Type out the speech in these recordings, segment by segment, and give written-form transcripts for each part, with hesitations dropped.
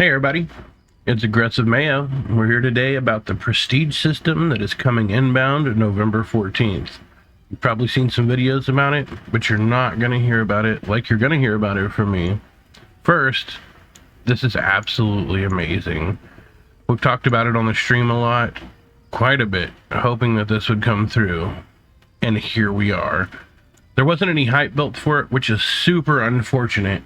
Hey everybody, it's Aggressive Mayo. We're here today about the Prestige system that is coming inbound November 14th. You've probably seen some videos about it, but you're not going to hear about it like you're going to hear about it from me. First, this is absolutely amazing. We've talked about it on the stream a lot, quite a bit, hoping that this would come through. And here we are. There wasn't any hype built for it, which is super unfortunate.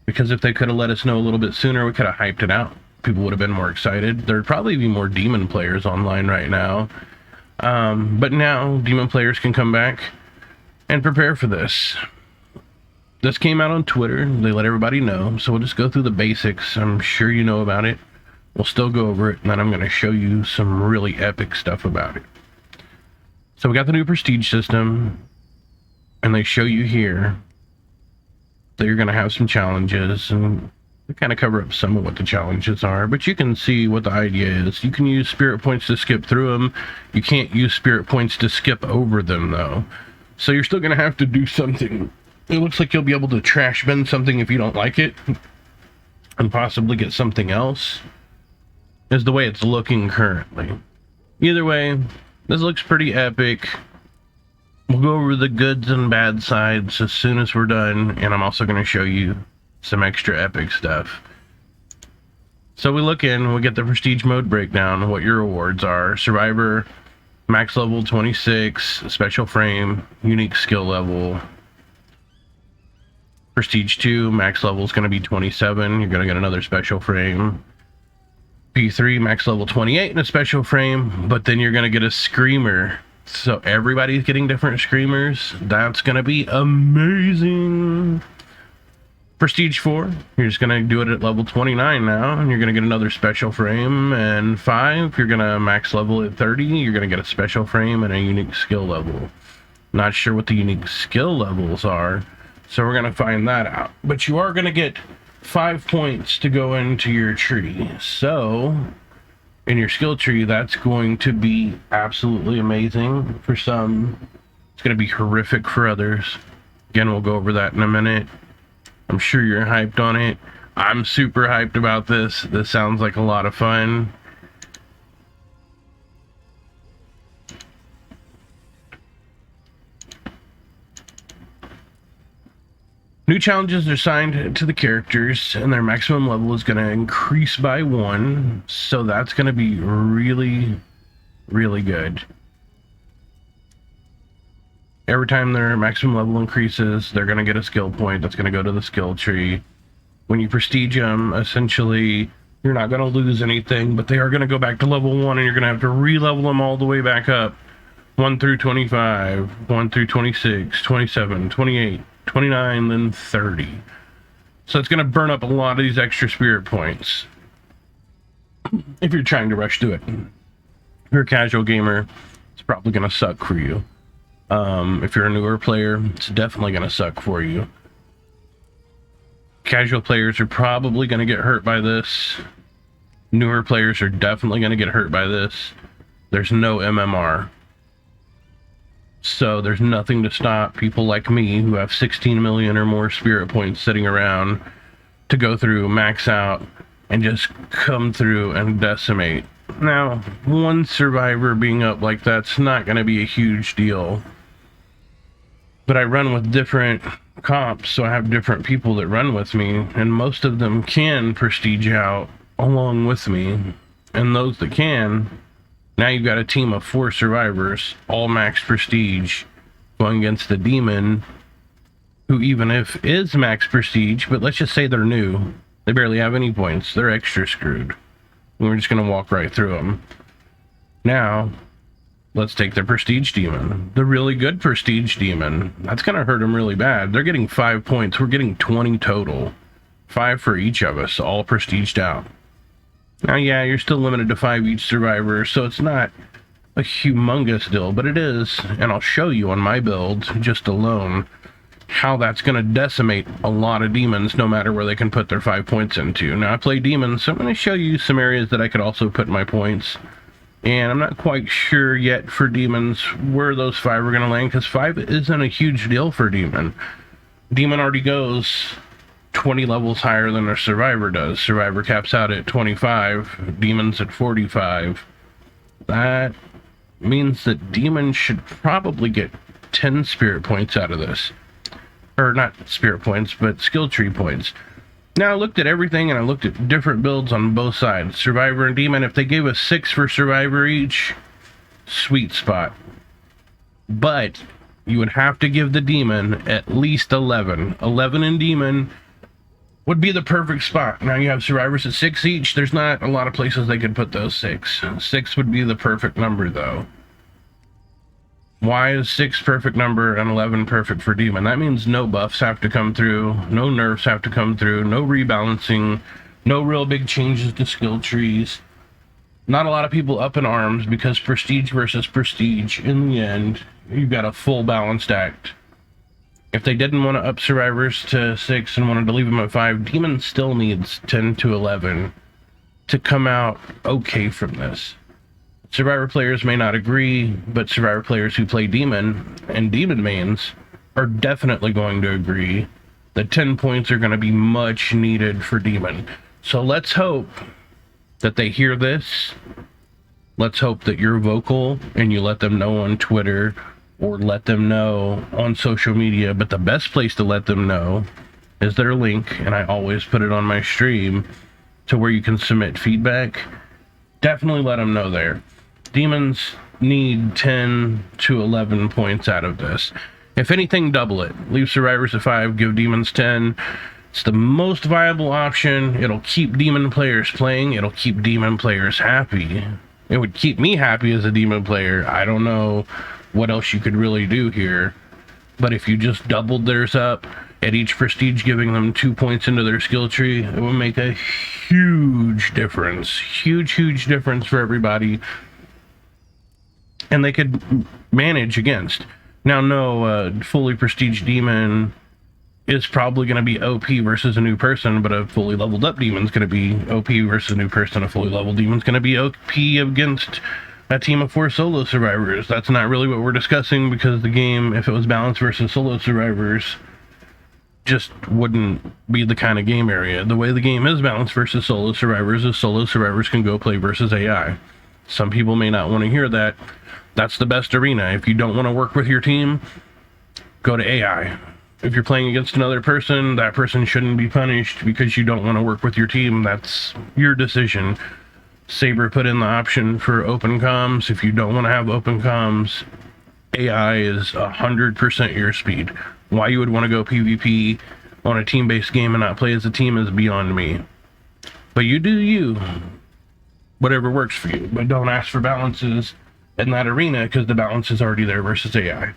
Because if they could have let us know a little bit sooner, we could have hyped it out. People would have been more excited. There'd probably be more demon players online right now. But now, demon players can come back and prepare for this. This came out on Twitter. They let everybody know. So we'll just go through the basics. I'm sure you know about it. We'll still go over it. And then I'm going to show you some really epic stuff about it. So we got the new Prestige system. And they show you here that you're going to have some challenges, and we kind of cover up some of what the challenges are, but you can see what the idea is. You can use spirit points to skip through them. You can't use spirit points to skip over them, though. So you're still going to have to do something. It looks like you'll be able to trash bin something if you don't like it, and possibly get something else, is the way it's looking currently. Either way, this looks pretty epic. We'll go over the goods and bad sides as soon as we're done, and I'm also going to show you some extra epic stuff. So we look in, we get the Prestige mode breakdown, what your rewards are. Survivor, max level 26, special frame, unique skill level. Prestige 2, max level is going to be 27, you're going to get another special frame. P3, max level 28 and a special frame, but then you're going to get a Screamer. So everybody's getting different Screamers. That's going to be amazing. Prestige 4, you're just going to do it at level 29 now, and you're going to get another special frame. And 5, you're going to max level at 30, you're going to get a special frame and a unique skill level. Not sure what the unique skill levels are, so we're going to find that out. But you are going to get 5 points to go into your tree. So in your skill tree, that's going to be absolutely amazing for some. It's going to be horrific for others. Again, we'll go over that in a minute. I'm sure you're hyped on it. I'm super hyped about this. This sounds like a lot of fun. New challenges are assigned to the characters, and their maximum level is going to increase by 1, so that's going to be really, really good. Every time their maximum level increases, they're going to get a skill point that's going to go to the skill tree. When you prestige them, essentially, you're not going to lose anything, but they are going to go back to level 1, and you're going to have to re-level them all the way back up. 1 through 25, 1 through 26, 27, 28. 29, then 30. So it's going to burn up a lot of these extra spirit points if you're trying to rush through it. If you're a casual gamer, it's probably going to suck for you. If you're a newer player, it's definitely going to suck for you. Casual players are probably going to get hurt by this. Newer players are definitely going to get hurt by this. There's no MMR. So there's nothing to stop people like me who have 16 million or more spirit points sitting around to go through, max out, and just come through and decimate. Now, one survivor being up like that's not going to be a huge deal. But I run with different comps, so I have different people that run with me, and most of them can prestige out along with me. And those that can, now you've got a team of 4 survivors, all max prestige, going against the demon, who even if is max prestige, but let's just say they're new, they barely have any points, they're extra screwed. And we're just going to walk right through them. Now, let's take the prestige demon, the really good prestige demon. That's going to hurt them really bad. They're getting 5 points, we're getting 20 total. 5 for each of us, all prestiged out. Now, yeah, you're still limited to 5 each survivor, so it's not a humongous deal, but it is, and I'll show you on my build, just alone, how that's going to decimate a lot of demons, no matter where they can put their 5 points into. Now, I play demons, so I'm going to show you some areas that I could also put my points, and I'm not quite sure yet for demons where those 5 are going to land, because 5 isn't a huge deal for demon. Demon already goes 20 levels higher than a survivor does. Survivor caps out at 25, demons at 45. That means that demons should probably get 10 spirit points out of this. Or not spirit points, but skill tree points. Now I looked at everything and I looked at different builds on both sides. Survivor and demon, if they gave us 6 for survivor each, sweet spot. But you would have to give the demon at least 11. 11 in demon would be the perfect spot. Now you have survivors at 6 each. There's not a lot of places they could put those 6. 6 would be the perfect number though. Why is 6 perfect number and 11 perfect for demon? That means no buffs have to come through, no nerfs have to come through, no rebalancing, no real big changes to skill trees. Not a lot of people up in arms because prestige versus prestige, in the end, you've got a full balanced act. If they didn't want to up survivors to 6 and wanted to leave them at 5, demon still needs 10 to 11 to come out okay from this. Survivor players may not agree, but Survivor players who play demon and demon mains are definitely going to agree that 10 points are going to be much needed for demon. So let's hope that they hear this. Let's hope that you're vocal and you let them know on Twitter or let them know on social media. But the best place to let them know is their link, and I always put it on my stream, to where you can submit feedback. Definitely let them know there. Demons need 10 to 11 points out of this. If anything, double it. Leave survivors at 5, give demons 10. It's the most viable option. It'll keep demon players playing. It'll keep demon players happy. It would keep me happy as a demon player. I don't know what else you could really do here. But if you just doubled theirs up at each prestige, giving them 2 points into their skill tree, it would make a huge difference. Huge difference for everybody. And they could manage against. Now, no, fully prestige demon is probably going to be OP versus a new person, but a fully leveled up demon is going to be OP versus a new person. A fully leveled demon is going to be OP against a team of 4 solo survivors. That's not really what we're discussing, because the game, if it was balanced versus solo survivors, just wouldn't be the kind of game area. The way the game is balanced versus solo survivors is solo survivors can go play versus AI. Some people may not want to hear that. That's the best arena. If you don't want to work with your team, go to AI. If you're playing against another person, that person shouldn't be punished because you don't want to work with your team. That's your decision. Saber put in the option for open comms. If you don't want to have open comms, AI is 100% your speed. Why you would want to go PvP on a team-based game and not play as a team is beyond me. But you do you. Whatever works for you. But don't ask for balances in that arena, because the balance is already there versus AI.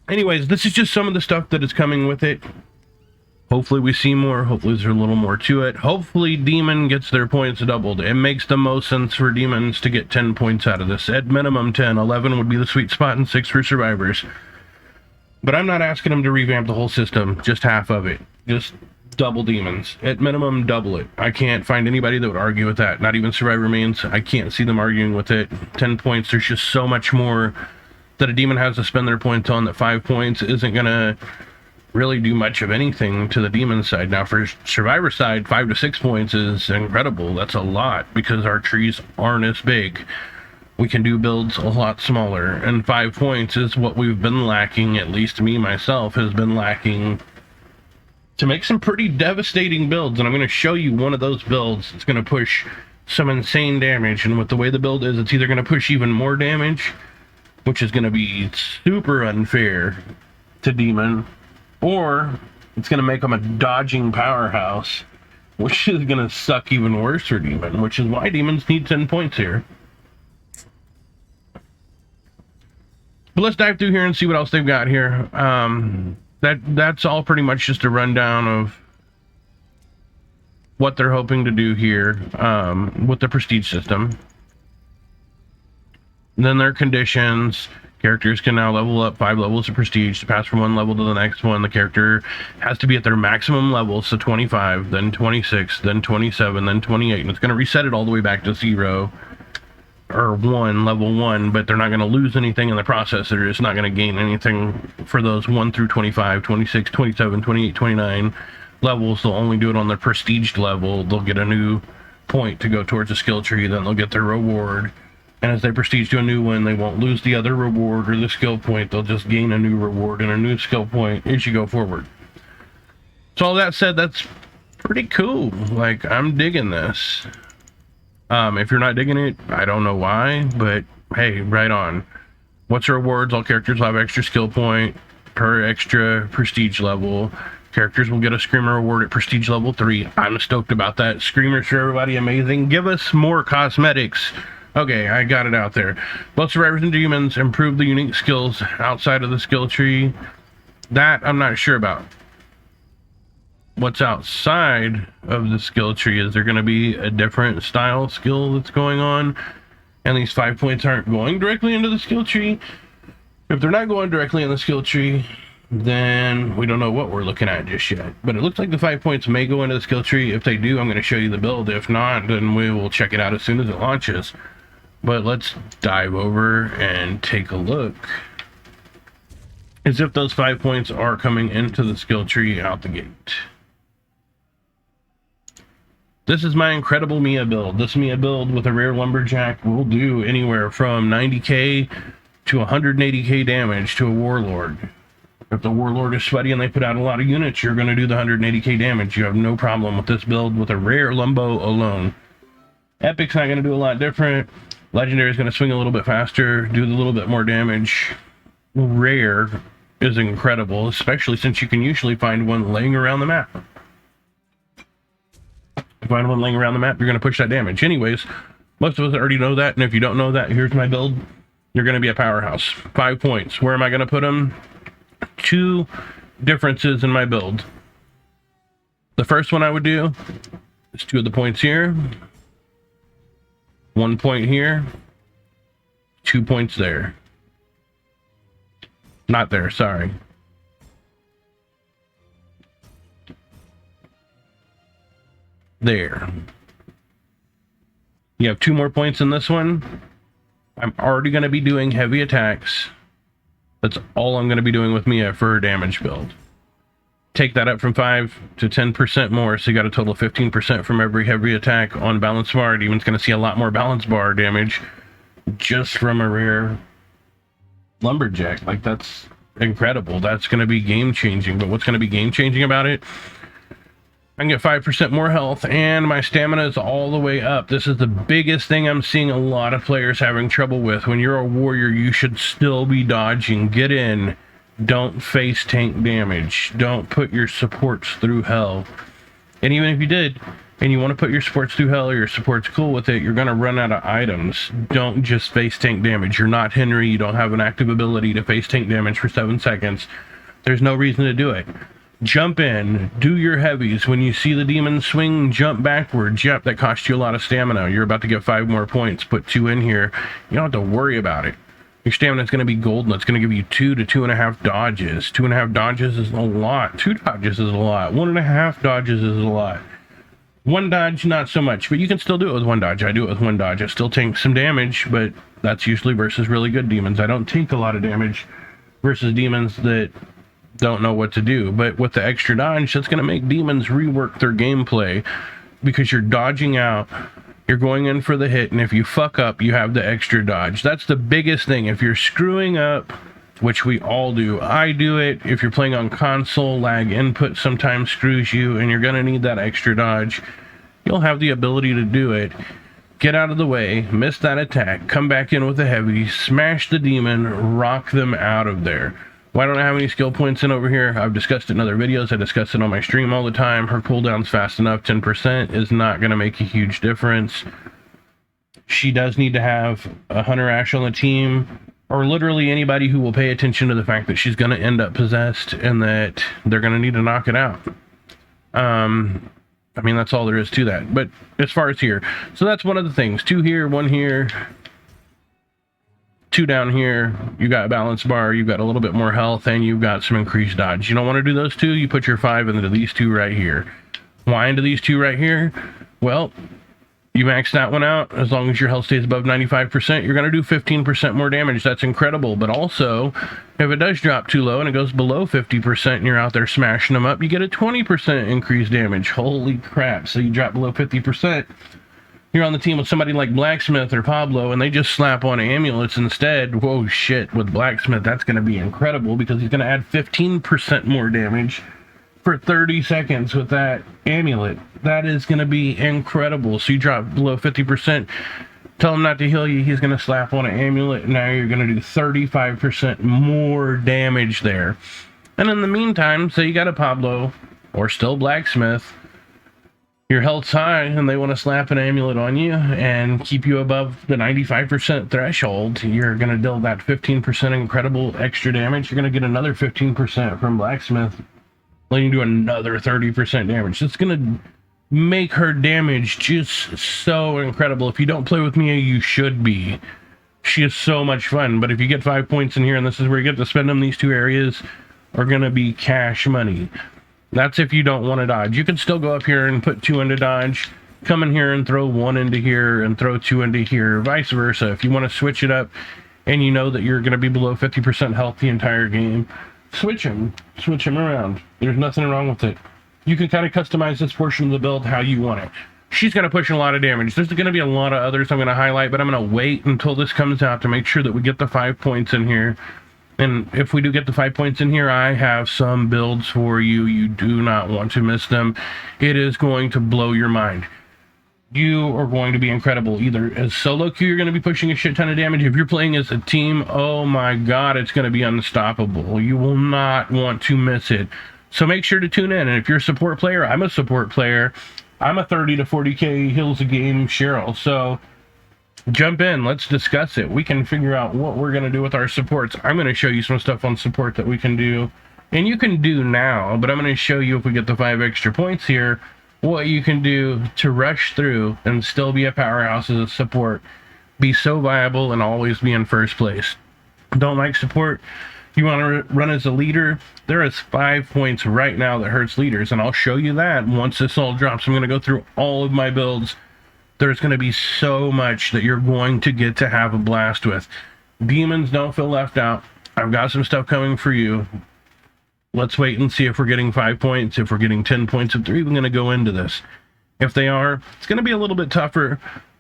Anyways, this is just some of the stuff that is coming with it. Hopefully we see more. Hopefully there's a little more to it. Hopefully demon gets their points doubled. It makes the most sense for demons to get 10 points out of this. At minimum 10. 11 would be the sweet spot, and 6 for survivors. But I'm not asking them to revamp the whole system, just half of it. Just double demons. At minimum, double it. I can't find anybody that would argue with that. Not even survivor mains. I can't see them arguing with it. 10 points, there's just so much more that a demon has to spend their points on, that 5 points isn't gonna really do much of anything to the demon side. Now for survivor side, 5 to 6 points is incredible. That's a lot, because our trees aren't as big. We can do builds a lot smaller, and 5 points is what we've been lacking. At least me, myself, has been lacking to make some pretty devastating builds. And I'm going to show you one of those builds. It's going to push some insane damage, and with the way the build is, it's either going to push even more damage, which is going to be super unfair to demon, or it's going to make them a dodging powerhouse, which is going to suck even worse for demon, which is why demons need 10 points here. But let's dive through here and see what else they've got here. That's all pretty much just a rundown of what they're hoping to do here with the prestige system. And then their conditions. Characters can now level up 5 levels of prestige to pass from one level to the next one. The character has to be at their maximum level, so 25, then 26, then 27, then 28. And it's going to reset it all the way back to 0. Or 1, level 1, but they're not going to lose anything in the process. They're just not going to gain anything for those 1 through 25, 26, 27, 28, 29. levels, they'll only do it on their prestiged level. They'll get a new point to go towards a skill tree, then they'll get their reward. And as they prestige to a new one, they won't lose the other reward or the skill point. They'll just gain a new reward and a new skill point as you go forward. So all that said, that's pretty cool. Like, I'm digging this. If you're not digging it, I don't know why, but hey, right on. What's rewards? All characters will have extra skill point per extra prestige level. Characters will get a Screamer reward at prestige level 3. I'm stoked about that. Screamers for everybody, amazing. Give us more cosmetics. Okay, I got it out there. Both survivors and demons improve the unique skills outside of the skill tree. That I'm not sure about. What's outside of the skill tree? Is there going to be a different style skill that's going on? And these 5 points aren't going directly into the skill tree. If they're not going directly in the skill tree, then we don't know what we're looking at just yet. But it looks like the 5 points may go into the skill tree. If they do, I'm going to show you the build. If not, then we will check it out as soon as it launches. But let's dive over and take a look as if those 5 points are coming into the skill tree out the gate. This is my incredible Mia build. This Mia build with a rare lumberjack will do anywhere from 90k to 180k damage to a warlord. If the warlord is sweaty and they put out a lot of units, you're going to do the 180k damage. You have no problem with this build with a rare Lumbo alone. Epic's not going to do a lot different. Legendary is going to swing a little bit faster, do a little bit more damage. Rare is incredible, especially since you can usually find one laying around the map. If you find one laying around the map, you're going to push that damage. Anyways, most of us already know that, and if you don't know that, here's my build. You're going to be a powerhouse. 5 points. Where am I going to put them? 2 differences in my build. The first one I would do is 2 of the points here. 1 point here, 2 points there. Not there, sorry. There. You have 2 more points in this one. I'm already going to be doing heavy attacks. That's all I'm going to be doing with Mia for her damage build. Take that up from 5 to 10% more, so you got a total of 15% from every heavy attack on balance bar. Demon's going to see a lot more balance bar damage just from a rare lumberjack. Like, that's incredible. That's going to be game changing. But what's going to be game changing about it? I can get 5% more health, and my stamina is all the way up. This is the biggest thing I'm seeing a lot of players having trouble with. When you're a warrior, you should still be dodging. Get in. Don't face tank damage. Don't put your supports through hell. And even if you did, and you want to put your supports through hell, or your support's cool with it, you're going to run out of items. Don't just face tank damage. You're not Henry. You don't have an active ability to face tank damage for 7 seconds. There's no reason to do it. Jump in. Do your heavies. When you see the demon swing, jump backwards. Yep, that costs you a lot of stamina. You're about to get 5 more points. Put 2 in here. You don't have to worry about it. Your stamina is going to be golden. It's going to give you 2 to 2.5 dodges. 2.5 dodges is a lot. 2 dodges is a lot. 1.5 dodges is a lot. 1 dodge, not so much, but you can still do it with 1 dodge. I do it with 1 dodge. I still take some damage, but that's usually versus really good demons. I don't take a lot of damage versus demons that don't know what to do. But with the extra dodge, that's going to make demons rework their gameplay, because you're dodging out. You're going in for the hit, and if you fuck up, you have the extra dodge. That's the biggest thing. If you're screwing up, which we all do, I do it. If you're playing on console, lag input sometimes screws you, and you're going to need that extra dodge. You'll have the ability to do it. Get out of the way, miss that attack, come back in with a heavy, smash the demon, rock them out of there. Why don't I have any skill points in over here? I've discussed it in other videos. I discuss it on my stream all the time. Her cooldown's fast enough. 10% is not going to make a huge difference. She does need to have a Hunter Ash on the team, or literally anybody who will pay attention to the fact that she's going to end up possessed and that they're going to need to knock it out. I mean, that's all there is to that. But as far as here, so that's one of the things. 2 here, 1 here. 2 down here, you got a balance bar, you've got a little bit more health, and you've got some increased dodge. You don't want to do those 2, you put your 5 into these 2 right here. Why into these 2 right here? Well, You max that one out. As long as your health stays above 95%, you're going to do 15% more damage. That's incredible. But also, if it does drop too low and it goes below 50% and you're out there smashing them up, you get a 20% increased damage. Holy crap. So you drop below 50%. You're on the team with somebody like Blacksmith or Pablo, and they just slap on amulets instead. Whoa, shit. With Blacksmith, that's going to be incredible because he's going to add 15% more damage for 30 seconds with that amulet. That is going to be incredible. So you drop below 50%, tell him not to heal you, he's going to slap on an amulet, and now you're going to do 35% more damage there. And in the meantime, say you got a Pablo or still Blacksmith, your health's high and they want to slap an amulet on you and keep you above the 95% threshold, you're going to deal that 15% incredible extra damage. You're going to get another 15% from Blacksmith, letting you do another 30% damage. It's going to make her damage just so incredible. If you don't play with Mia, you should be. She is so much fun. But if you get 5 points in here, and this is where you get to spend them, these two areas are going to be cash money. That's if you don't want to dodge. You can still go up here and put 2 into dodge, come in here and throw 1 into here and throw 2 into here, vice versa. If you want to switch it up and you know that you're going to be below 50% health the entire game, switch them around. There's nothing wrong with it. You can kind of customize this portion of the build how you want it. She's going to push a lot of damage. There's going to be a lot of others I'm going to highlight, but I'm going to wait until this comes out to make sure that we get the 5 points in here. And if we do get the 5 points in here, I have some builds for you. You do not want to miss them. It is going to blow your mind. You are going to be incredible. Either as solo queue, you're going to be pushing a shit ton of damage. If you're playing as a team, oh my god, it's going to be unstoppable. You will not want to miss it. So make sure to tune in. And if you're a support player, I'm a support player. I'm a 30 to 40k heals a game Cheryl. So jump in, let's discuss it. We can figure out what we're going to do with our supports. I'm going to show you some stuff on support that we can do, and you can do now, but I'm going to show you, if we get the 5 extra points here, what you can do to rush through and still be a powerhouse as a support, be so viable, and always be in first place. Don't like support? You want to run as a leader? There is 5 points right now that hurts leaders, and I'll show you that once this all drops. I'm going to go through all of my builds. There's going to be so much that you're going to get to have a blast with. Demons, don't feel left out. I've got some stuff coming for you. Let's wait and see if we're getting 5 points, if we're getting 10 points, if they're even going to go into this. If they are, it's going to be a little bit tougher,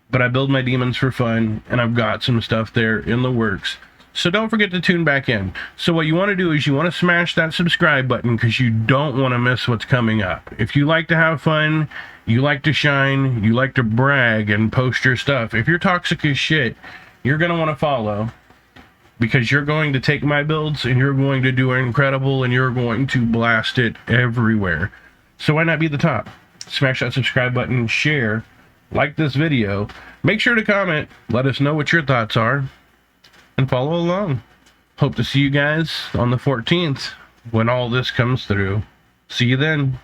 but I build my demons for fun, and I've got some stuff there in the works. So don't forget to tune back in. So what you want to do is you want to smash that subscribe button because you don't want to miss what's coming up. If you like to have fun, you like to shine, you like to brag and post your stuff, if you're toxic as shit, you're going to want to follow, because you're going to take my builds and you're going to do incredible and you're going to blast it everywhere. So why not be the top? Smash that subscribe button, share, like this video, make sure to comment, let us know what your thoughts are, and follow along. Hope to see you guys on the 14th when all this comes through. See you then.